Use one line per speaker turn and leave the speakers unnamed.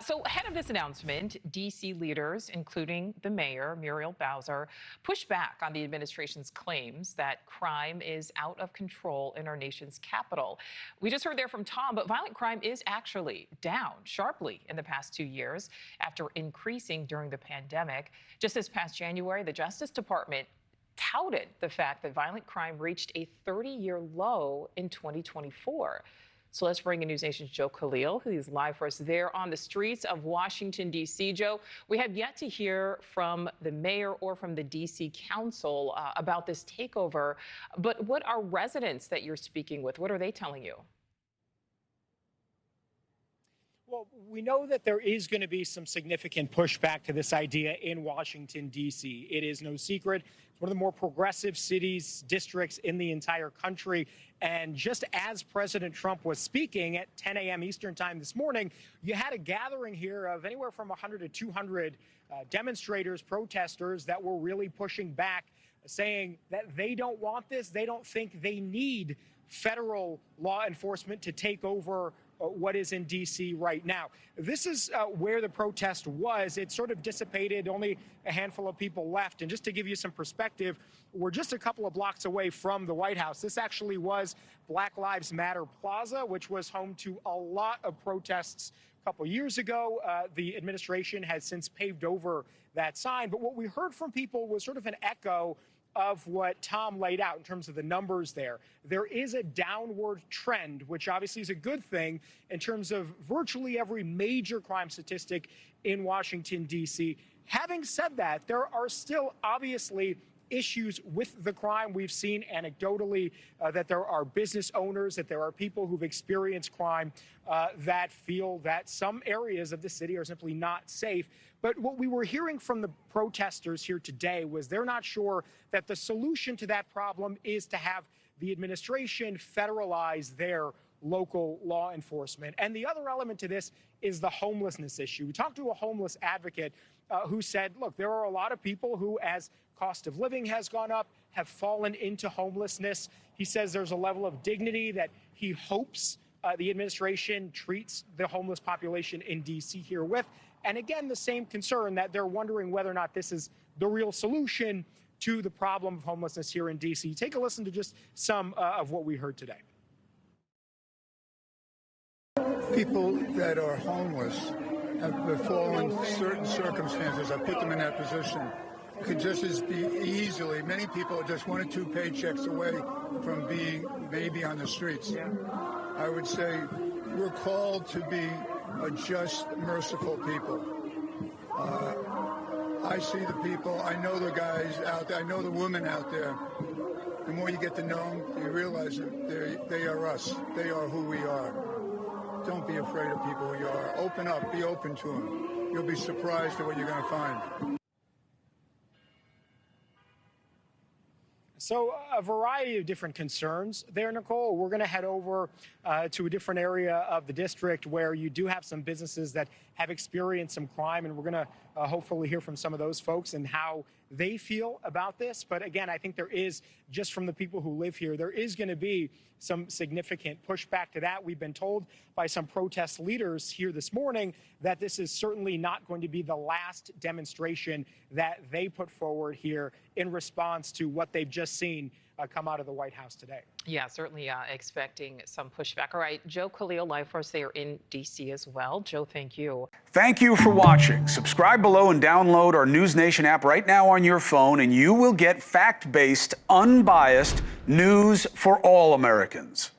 So ahead of this announcement, D.C. leaders, including the mayor, Muriel Bowser, pushed back on the administration's claims that crime is out of control in our nation's capital. We just heard there from Tom, but violent crime is actually down sharply in the past 2 years after increasing during the pandemic. Just this past January, the Justice Department touted the fact that violent crime reached a 30-year low in 2024. So let's bring in NewsNation's Joe Khalil, who is live for us there on the streets of Washington, D.C. Joe, we have yet to hear from the mayor or from the D.C. Council about this takeover. But what are residents that you're speaking with? What are they telling you?
Well, we know that there is going to be some significant pushback to this idea in Washington, D.C. It is no secret. It's one of the more progressive cities, districts in the entire country. And just as President Trump was speaking at 10 a.m. Eastern time this morning, you had a gathering here of anywhere from 100 to 200 demonstrators, protesters that were really pushing back, saying that they don't want this. They don't think they need federal law enforcement to take over what is in D.C. right now. This is where the protest was. It sort of dissipated, only a handful of people left. And just to give you some perspective, we're just a couple of blocks away from the White House. This actually was Black Lives Matter Plaza, which was home to a lot of protests a couple years ago. The administration has since paved over that sign. But what we heard from people was sort of an echo of what Tom laid out in terms of the numbers there. There is a downward trend, which obviously is a good thing in terms of virtually every major crime statistic in Washington, D.C. Having said that, there are still obviously issues with the crime. We've seen anecdotally that there are business owners, that there are people who've experienced crime that feel that some areas of the city are simply not safe. But what we were hearing from the protesters here today was they're not sure that the solution to that problem is to have the administration federalize their local law enforcement. And the other element to this is the homelessness issue. We talked to a homeless advocate who said, look, there are a lot of people who, as cost of living has gone up, have fallen into homelessness. He says there's a level of dignity that he hopes the administration treats the homeless population in D.C. here with. And again, the same concern that they're wondering whether or not this is the real solution to the problem of homelessness here in D.C. Take a listen to just some of what we heard today.
People that are homeless have befallen certain circumstances. I put them in that position. It could just as be easily, many people are just 1 or 2 paychecks away from being maybe on the streets. I would say we're called to be a just, merciful people. I see the people, I know the guys out there, I know the women out there. The more you get to know them, you realize that they are us. They are who we are. Don't be afraid of people who you are. Open up, be open to them. You'll be surprised at what you're going to find.
So a variety of different concerns there, Nichole. We're going to head over to a different area of the district where you do have some businesses that have experienced some crime, and we're going to hopefully hear from some of those folks and how they feel about this. But again, I think there is, just from the people who live here, there is going to be some significant pushback to that. We've been told by some protest leaders here this morning that this is certainly not going to be the last demonstration that they put forward here in response to what they've just seen come out of the White House today.
Yeah, certainly expecting some pushback. All right, Joe Khalil, live for us there in D.C. as well. Joe, thank you.
Thank you for watching. Subscribe below and download our NewsNation app right now on your phone, and you will get fact-based, unbiased news for all Americans.